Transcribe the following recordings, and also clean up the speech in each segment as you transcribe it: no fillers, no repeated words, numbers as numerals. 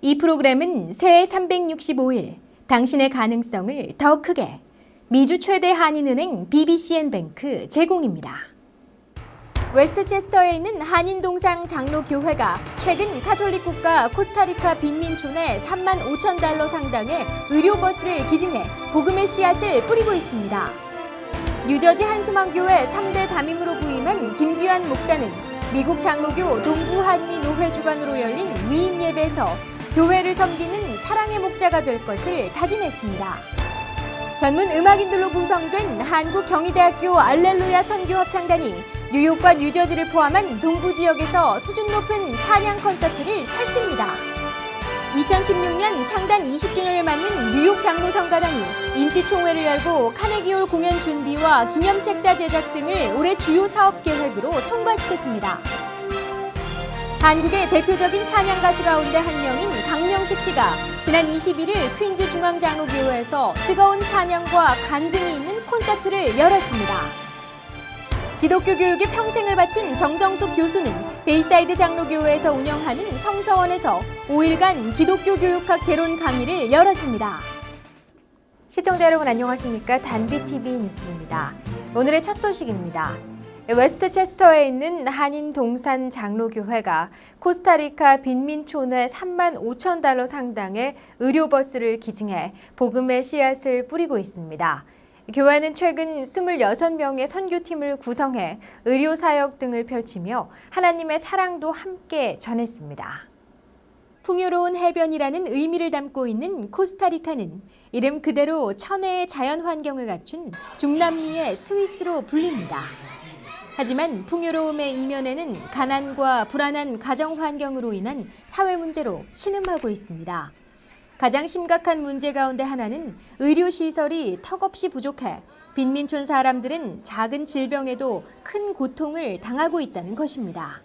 이 프로그램은 새해 365일 당신의 가능성을 더 크게 미주 최대 한인은행 BBCN뱅크 제공입니다. 웨스트체스터에 있는 한인동상 장로교회가 최근 카톨릭 국가 코스타리카 빈민촌에 3만 5천 달러 상당의 의료버스를 기증해 복음의 씨앗을 뿌리고 있습니다. 뉴저지 한수망교회 3대 담임으로 부임한 김규환 목사는 미국 장로교 동부한미노회 주관으로 열린 위임 예배에서 교회를 섬기는 사랑의 목자가 될 것을 다짐했습니다. 전문 음악인들로 구성된 한국경희대학교 알렐루야 선교합창단이 뉴욕과 뉴저지를 포함한 동부 지역에서 수준 높은 찬양 콘서트를 펼칩니다. 2016년 창단 20주년을 맞는 뉴욕 장로성가당이 임시총회를 열고 카네기홀 공연 준비와 기념책자 제작 등을 올해 주요 사업 계획으로 통과시켰습니다. 한국의 대표적인 찬양 가수 가운데 한 명인 강명식 씨가 지난 21일 퀸즈 중앙장로교회에서 뜨거운 찬양과 간증이 있는 콘서트를 열었습니다. 기독교 교육에 평생을 바친 정정숙 교수는 베이사이드 장로교회에서 운영하는 성서원에서 5일간 기독교 교육학 개론 강의를 열었습니다. 시청자 여러분 안녕하십니까? 단비TV 뉴스입니다. 오늘의 첫 소식입니다. 웨스트체스터에 있는 한인동산 장로교회가 코스타리카 빈민촌에 3만 5천 달러 상당의 의료버스를 기증해 복음의 씨앗을 뿌리고 있습니다. 교회는 최근 26명의 선교팀을 구성해 의료사역 등을 펼치며 하나님의 사랑도 함께 전했습니다. 풍요로운 해변이라는 의미를 담고 있는 코스타리카는 이름 그대로 천혜의 자연 환경을 갖춘 중남미의 스위스로 불립니다. 하지만 풍요로움의 이면에는 가난과 불안한 가정 환경으로 인한 사회 문제로 신음하고 있습니다. 가장 심각한 문제 가운데 하나는 의료시설이 턱없이 부족해 빈민촌 사람들은 작은 질병에도 큰 고통을 당하고 있다는 것입니다.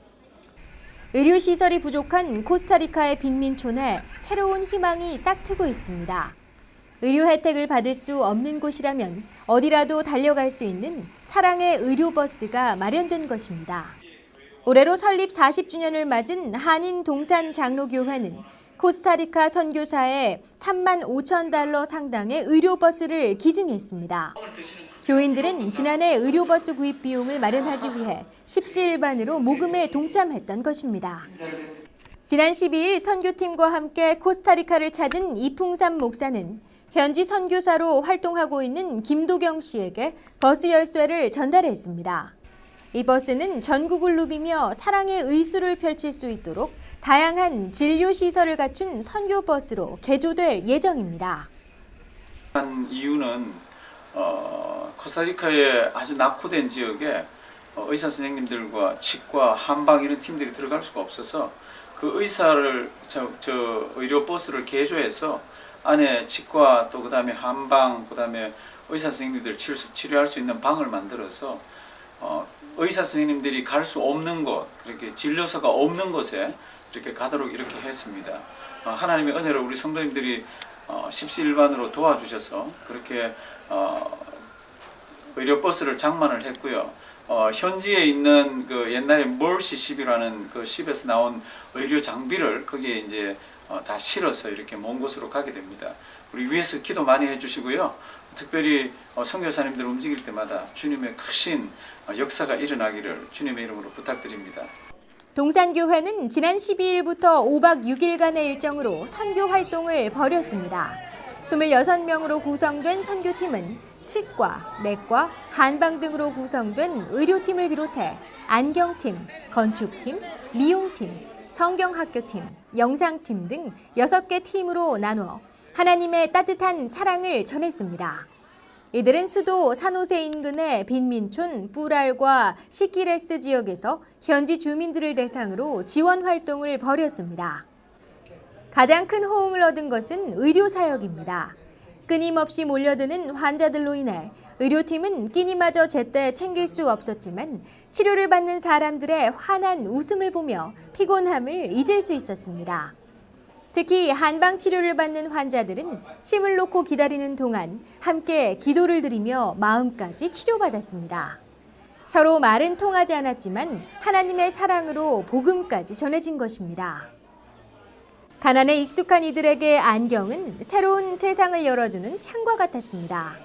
의료시설이 부족한 코스타리카의 빈민촌에 새로운 희망이 싹트고 있습니다. 의료 혜택을 받을 수 없는 곳이라면 어디라도 달려갈 수 있는 사랑의 의료버스가 마련된 것입니다. 올해로 설립 40주년을 맞은 한인동산장로교회는 코스타리카 선교사에 3만 5천 달러 상당의 의료버스를 기증했습니다. 교인들은 지난해 의료버스 구입 비용을 마련하기 위해 십시일반으로 모금에 동참했던 것입니다. 지난 12일 선교팀과 함께 코스타리카를 찾은 이풍삼 목사는 현지 선교사로 활동하고 있는 김도경 씨에게 버스 열쇠를 전달했습니다. 이 버스는 전국을 누비며 사랑의 의수를 펼칠 수 있도록 다양한 진료시설을 갖춘 선교버스로 개조될 예정입니다. 이유는 코스타리카의 아주 낙후된 지역에 의사 선생님들과 치과, 한방 이런 팀들이 들어갈 수가 없어서 그 의사를 의료버스를 개조해서 안에 치과 또 그다음에 한방 그다음에 의사 선생님들 치료할 수 있는 방을 만들어서 의사 선생님들이 갈 수 없는 곳, 그렇게 진료소가 없는 곳에 이렇게 가도록 이렇게 했습니다. 하나님의 은혜로 우리 성도님들이 십시일반으로 도와주셔서 그렇게 의료버스를 장만을 했고요. 현지에 있는 그 옛날에 멀시 십이라는 그 십에서 나온 의료 장비를 거기에 이제 다 실어서 이렇게 먼 곳으로 가게 됩니다. 우리 위에서 기도 많이 해주시고요. 특별히 선교사님들 움직일 때마다 주님의 크신 역사가 일어나기를 주님의 이름으로 부탁드립니다. 동산교회는 지난 12일부터 5박 6일간의 일정으로 선교 활동을 벌였습니다. 26명으로 구성된 선교팀은 치과, 내과, 한방 등으로 구성된 의료팀을 비롯해 안경팀, 건축팀, 미용팀, 성경학교팀, 영상팀 등 6개 팀으로 나누어 하나님의 따뜻한 사랑을 전했습니다. 이들은 수도 산호세 인근의 빈민촌 뿌랄과 시키레스 지역에서 현지 주민들을 대상으로 지원 활동을 벌였습니다. 가장 큰 호응을 얻은 것은 의료사역입니다. 끊임없이 몰려드는 환자들로 인해 의료팀은 끼니마저 제때 챙길 수 없었지만 치료를 받는 사람들의 환한 웃음을 보며 피곤함을 잊을 수 있었습니다. 특히 한방 치료를 받는 환자들은 침을 놓고 기다리는 동안 함께 기도를 드리며 마음까지 치료받았습니다. 서로 말은 통하지 않았지만 하나님의 사랑으로 복음까지 전해진 것입니다. 가난에 익숙한 이들에게 안경은 새로운 세상을 열어주는 창과 같았습니다.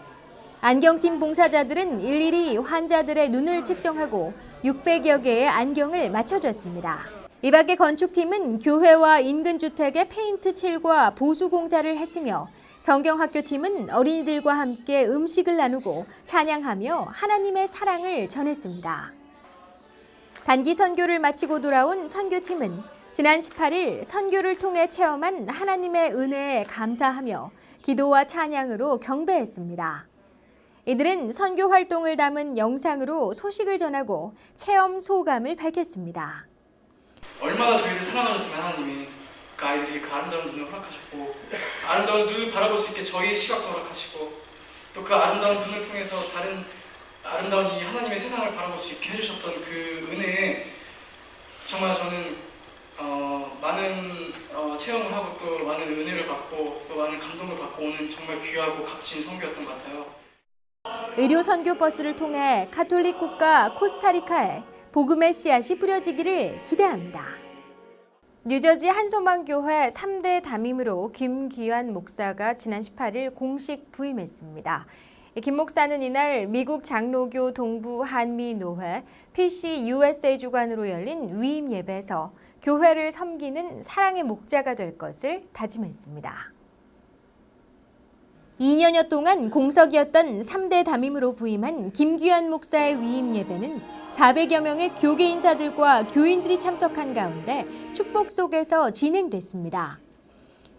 안경팀 봉사자들은 일일이 환자들의 눈을 측정하고 600여 개의 안경을 맞춰줬습니다. 이 밖에 건축팀은 교회와 인근 주택에 페인트 칠과 보수 공사를 했으며 성경학교팀은 어린이들과 함께 음식을 나누고 찬양하며 하나님의 사랑을 전했습니다. 단기 선교를 마치고 돌아온 선교팀은 지난 18일 선교를 통해 체험한 하나님의 은혜에 감사하며 기도와 찬양으로 경배했습니다. 이들은 선교 활동을 담은 영상으로 소식을 전하고 체험 소감을 밝혔습니다. 얼마나 저희를 사랑하셨으면 하나님이 그 아이들이 그 아름다운 눈을 허락하셨고 아름다운 눈을 바라볼 수 있게 저희의 시각도 허락하시고 또 그 아름다운 눈을 통해서 다른 아름다운 이 하나님의 세상을 바라볼 수 있게 해주셨던 그 은혜에 정말 저는 많은 체험을 하고 또 많은 은혜를 받고 또 많은 감동을 받고 오는 정말 귀하고 값진 선교였던 것 같아요. 의료 선교 버스를 통해 가톨릭 국가 코스타리카에 복음의 씨앗이 뿌려지기를 기대합니다. 뉴저지 한소망교회 3대 담임으로 김귀환 목사가 지난 18일 공식 부임했습니다. 김 목사는 이날 미국 장로교 동부 한미노회 PCUSA 주관으로 열린 위임 예배에서 교회를 섬기는 사랑의 목자가 될 것을 다짐했습니다. 2년여 동안 공석이었던 3대 담임으로 부임한 김귀환 목사의 위임 예배는 400여 명의 교계 인사들과 교인들이 참석한 가운데 축복 속에서 진행됐습니다.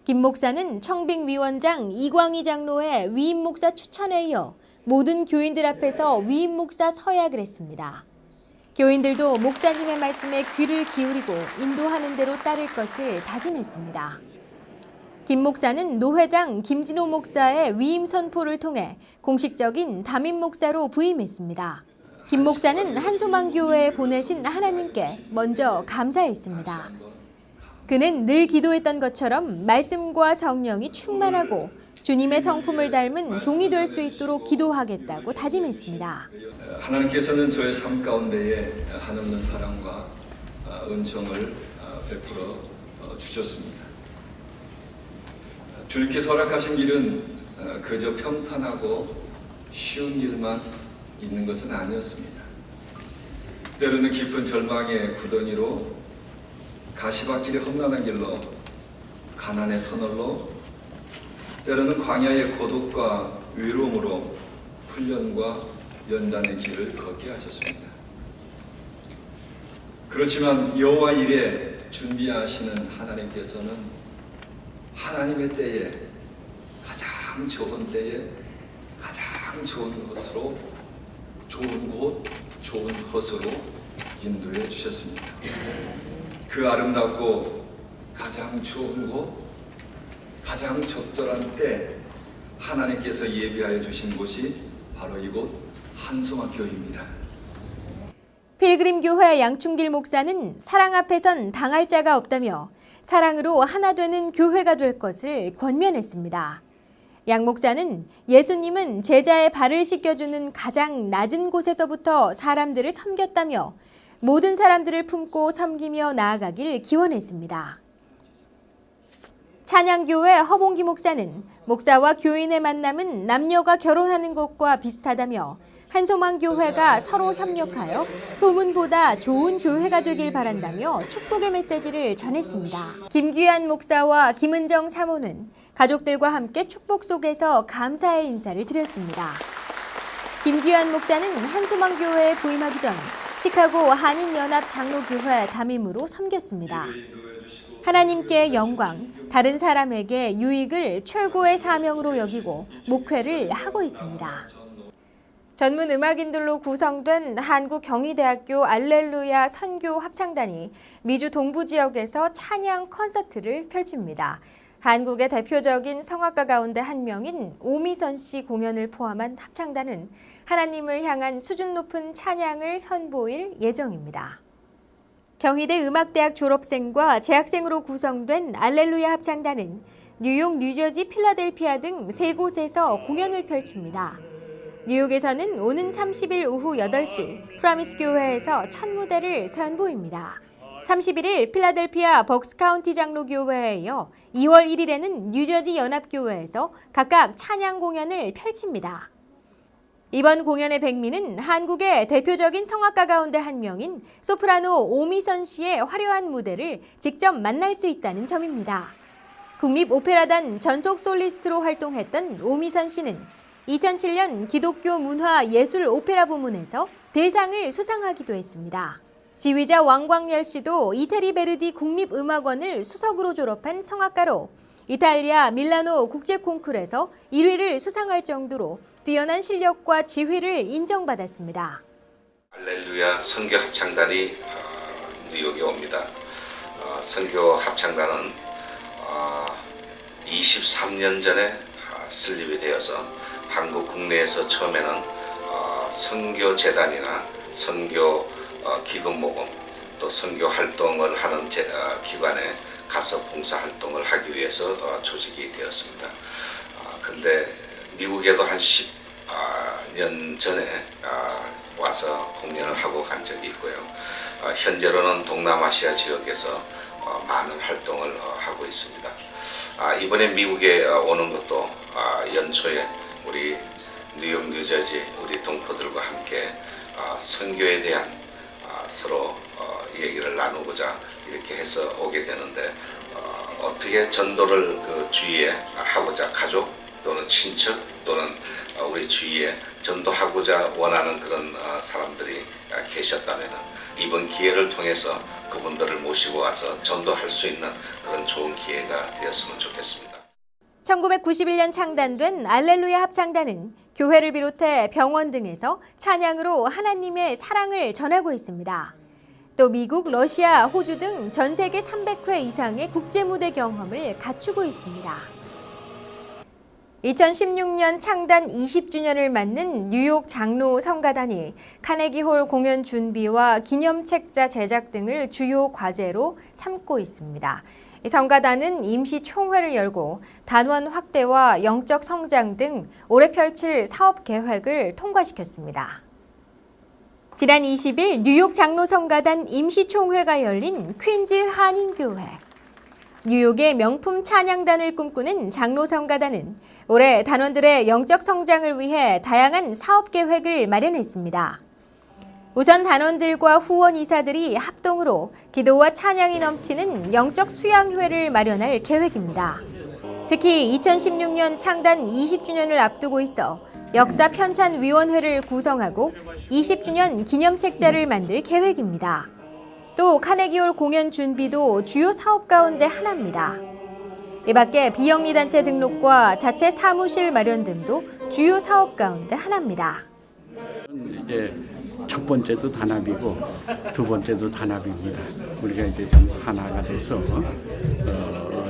김 목사는 청빙 위원장 이광희 장로의 위임 목사 추천에 이어 모든 교인들 앞에서 위임 목사 서약을 했습니다. 교인들도 목사님의 말씀에 귀를 기울이고 인도하는 대로 따를 것을 다짐했습니다. 김 목사는 노회장 김진호 목사의 위임 선포를 통해 공식적인 담임 목사로 부임했습니다. 김 목사는 한소망교회에 보내신 하나님께 먼저 감사했습니다. 그는 늘 기도했던 것처럼 말씀과 성령이 충만하고 주님의 성품을 닮은 종이 될 수 있도록 기도하겠다고 다짐했습니다. 하나님께서는 저의 삶 가운데에 한없는 사랑과 은총을 베풀어 주셨습니다. 주님께서 허락하신 길은 그저 평탄하고 쉬운 일만 있는 것은 아니었습니다. 때로는 깊은 절망의 구덩이로, 가시밭길이 험난한 길로, 가난의 터널로, 때로는 광야의 고독과 외로움으로 훈련과 연단의 길을 걷게 하셨습니다. 그렇지만 여호와 일에 준비하시는 하나님께서는 하나님의 때에, 가장 좋은 때에 가장 좋은 것으로, 좋은 곳, 좋은 것으로 인도해 주셨습니다. 그 아름답고 가장 좋은 곳, 가장 적절한 때 하나님께서 예비하여 주신 곳이 바로 이곳 한소망교회입니다. 필그림교회 양충길 목사는 사랑 앞에선 당할 자가 없다며 사랑으로 하나 되는 교회가 될 것을 권면했습니다. 양 목사는 예수님은 제자의 발을 씻겨주는 가장 낮은 곳에서부터 사람들을 섬겼다며 모든 사람들을 품고 섬기며 나아가길 기원했습니다. 찬양교회 허봉기 목사는 목사와 교인의 만남은 남녀가 결혼하는 것과 비슷하다며 한소망교회가 서로 협력하여 소문보다 좋은 교회가 되길 바란다며 축복의 메시지를 전했습니다. 김귀환 목사와 김은정 사모는 가족들과 함께 축복 속에서 감사의 인사를 드렸습니다. 김귀환 목사는 한소망교회에 부임하기 전 시카고 한인연합 장로교회 담임으로 섬겼습니다. 하나님께 영광, 다른 사람에게 유익을 최고의 사명으로 여기고 목회를 하고 있습니다. 전문 음악인들로 구성된 한국경희대학교 알렐루야 선교 합창단이 미주 동부 지역에서 찬양 콘서트를 펼칩니다. 한국의 대표적인 성악가 가운데 한 명인 오미선 씨 공연을 포함한 합창단은 하나님을 향한 수준 높은 찬양을 선보일 예정입니다. 경희대 음악대학 졸업생과 재학생으로 구성된 알렐루야 합창단은 뉴욕, 뉴저지, 필라델피아 등 3곳에서 공연을 펼칩니다. 뉴욕에서는 오는 30일 오후 8시 프라미스 교회에서 첫 무대를 선보입니다. 31일 필라델피아 벅스카운티 장로교회에 이어 2월 1일에는 뉴저지 연합교회에서 각각 찬양 공연을 펼칩니다. 이번 공연의 백미는 한국의 대표적인 성악가 가운데 한 명인 소프라노 오미선 씨의 화려한 무대를 직접 만날 수 있다는 점입니다. 국립오페라단 전속 솔리스트로 활동했던 오미선 씨는 2007년 기독교 문화 예술 오페라 부문에서 대상을 수상하기도 했습니다. 지휘자 왕광열 씨도 이태리 베르디 국립음악원을 수석으로 졸업한 성악가로 이탈리아 밀라노 국제 콩쿠르에서 1위를 수상할 정도로 뛰어난 실력과 지휘를 인정받았습니다. 할렐루야 선교 합창단이 뉴욕에 옵니다. 선교 합창단은 23년 전에 설립이 되어서 한국 국내에서 처음에는 선교 재단이나 선교 기금 모금 또 선교 활동을 하는 기관에 가서 봉사 활동을 하기 위해서 조직이 되었습니다. 근데 미국에도 한 10년 전에 와서 공연을 하고 간 적이 있고요. 현재로는 동남아시아 지역에서 많은 활동을 하고 있습니다. 이번에 미국에 오는 것도 연초에 우리 뉴욕, 뉴저지 우리 동포들과 함께 선교에 대한 서로 얘기를 나누고자 이렇게 해서 오게 되는데 어떻게 전도를 그 주위에 하고자 가족 또는 친척 또는 우리 주위에 전도하고자 원하는 그런 사람들이 계셨다면 이번 기회를 통해서 그분들을 모시고 와서 전도할 수 있는 그런 좋은 기회가 되었으면 좋겠습니다. 1991년 창단된 알렐루야 합창단은 교회를 비롯해 병원 등에서 찬양으로 하나님의 사랑을 전하고 있습니다. 또 미국, 러시아, 호주 등 전 세계 300회 이상의 국제무대 경험을 갖추고 있습니다. 2016년 창단 20주년을 맞는 뉴욕 장로 성가단이 카네기홀 공연 준비와 기념책자 제작 등을 주요 과제로 삼고 있습니다. 성가단은 임시 총회를 열고 단원 확대와 영적 성장 등 올해 펼칠 사업 계획을 통과시켰습니다. 지난 20일 뉴욕 장로 성가단 임시 총회가 열린 퀸즈 한인교회. 뉴욕의 명품 찬양단을 꿈꾸는 장로 성가단은 올해 단원들의 영적 성장을 위해 다양한 사업 계획을 마련했습니다. 우선 단원들과 후원 이사들이 합동으로 기도와 찬양이 넘치는 영적 수양회를 마련할 계획입니다. 특히 2016년 창단 20주년을 앞두고 있어 역사 편찬위원회를 구성하고 20주년 기념책자를 만들 계획입니다. 또 카네기홀 공연 준비도 주요 사업 가운데 하나입니다. 이 밖에 비영리 단체 등록과 자체 사무실 마련 등도 주요 사업 가운데 하나입니다. 이제 첫 번째도 단합이고 두 번째도 단합입니다. 우리가 이제 좀 하나가 돼서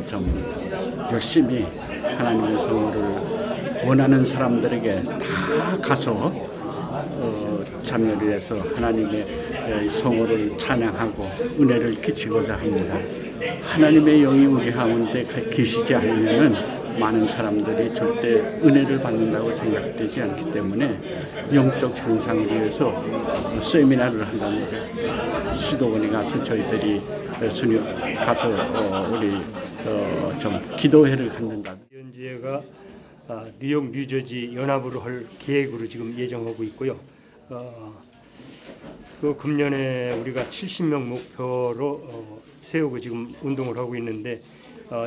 좀 열심히 하나님의 성호를 원하는 사람들에게 다 가서 참여를 해서 하나님의 성호를 찬양하고 은혜를 끼치고자 합니다. 하나님의 영이 우리 가운데 계시지 않으면은 많은 사람들이 절대 은혜를 받는다고 생각되지 않기 때문에 영적 향상을 위해서 세미나를 한다는 거예요. 수도원에 가서 저희들이 가서 우리 좀 기도회를 갖는다. 연주회가 뉴욕, 뉴저지 연합으로 할 계획으로 지금 예정하고 있고요. 그 금년에 우리가 70명 목표로 세우고 지금 운동을 하고 있는데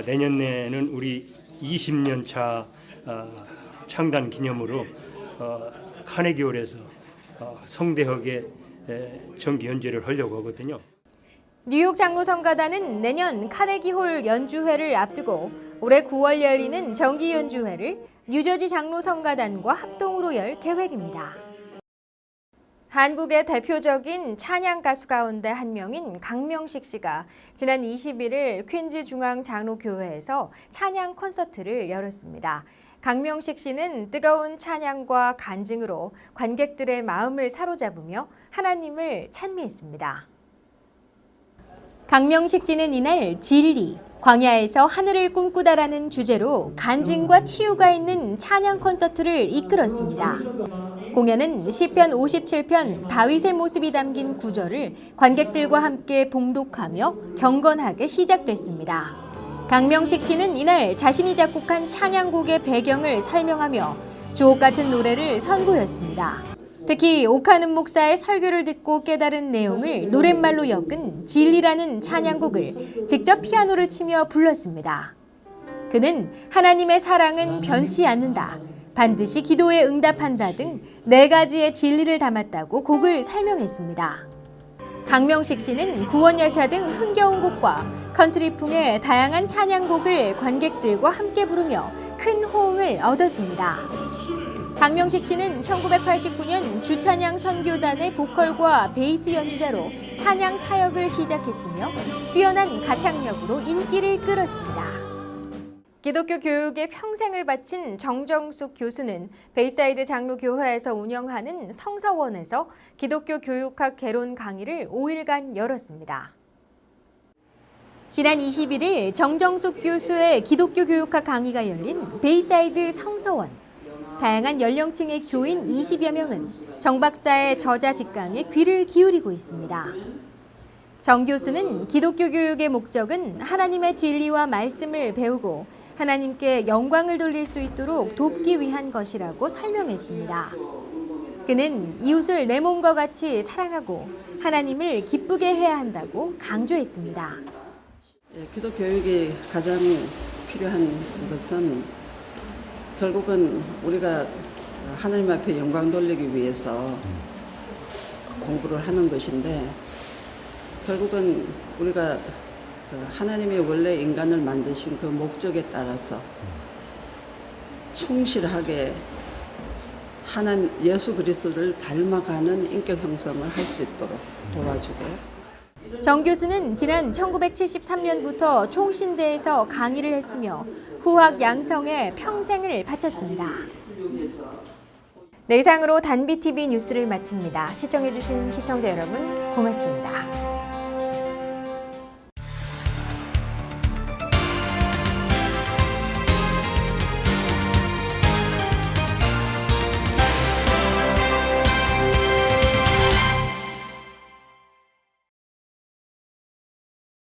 내년에는 우리 20년 차 창단 기념으로 카네기홀에서 성대하게 정기 연주회를 하려고 하거든요. 뉴욕 장로 성가단은 내년 카네기홀 연주회를 앞두고 올해 9월 열리는 정기 연주회를 뉴저지 장로 성가단과 합동으로 열 계획입니다. 한국의 대표적인 찬양 가수 가운데 한 명인 강명식 씨가 지난 21일 퀸즈 중앙장로교회에서 찬양 콘서트를 열었습니다. 강명식 씨는 뜨거운 찬양과 간증으로 관객들의 마음을 사로잡으며 하나님을 찬미했습니다. 강명식 씨는 이날 진리, 광야에서 하늘을 꿈꾸다라는 주제로 간증과 치유가 있는 찬양 콘서트를 이끌었습니다. 공연은 시편 57편 다윗의 모습이 담긴 구절을 관객들과 함께 봉독하며 경건하게 시작됐습니다. 강명식 씨는 이날 자신이 작곡한 찬양곡의 배경을 설명하며 주옥 같은 노래를 선보였습니다. 특히 옥하는 목사의 설교를 듣고 깨달은 내용을 노랫말로 엮은 진리라는 찬양곡을 직접 피아노를 치며 불렀습니다. 그는 하나님의 사랑은 변치 않는다, 반드시 기도에 응답한다 등 4가지의 진리를 담았다고 곡을 설명했습니다. 강명식 씨는 구원열차 등 흥겨운 곡과 컨트리풍의 다양한 찬양곡을 관객들과 함께 부르며 큰 호응을 얻었습니다. 강명식 씨는 1989년 주찬양 선교단의 보컬과 베이스 연주자로 찬양 사역을 시작했으며 뛰어난 가창력으로 인기를 끌었습니다. 기독교 교육에 평생을 바친 정정숙 교수는 베이사이드 장로교회에서 운영하는 성서원에서 기독교 교육학 개론 강의를 5일간 열었습니다. 지난 21일 정정숙 교수의 기독교 교육학 강의가 열린 베이사이드 성서원. 다양한 연령층의 교인 20여 명은 정 박사의 저자 직강에 귀를 기울이고 있습니다. 정 교수는 기독교 교육의 목적은 하나님의 진리와 말씀을 배우고 하나님께 영광을 돌릴 수 있도록 돕기 위한 것이라고 설명했습니다. 그는 이웃을 내 몸과 같이 사랑하고 하나님을 기쁘게 해야 한다고 강조했습니다. 기독 교육이 가장 필요한 것은 결국은 우리가 하나님 앞에 영광 돌리기 위해서 공부를 하는 것인데, 결국은 우리가 하나님이 원래 인간을 만드신 그 목적에 따라서 충실하게 예수 그리스도를 닮아가는 인격 형성을 할 수 있도록 도와주고요. 정 교수는 지난 1973년부터 총신대에서 강의를 했으며 후학 양성에 평생을 바쳤습니다. 네, 이상으로 단비TV 뉴스를 마칩니다. 시청해주신 시청자 여러분 고맙습니다.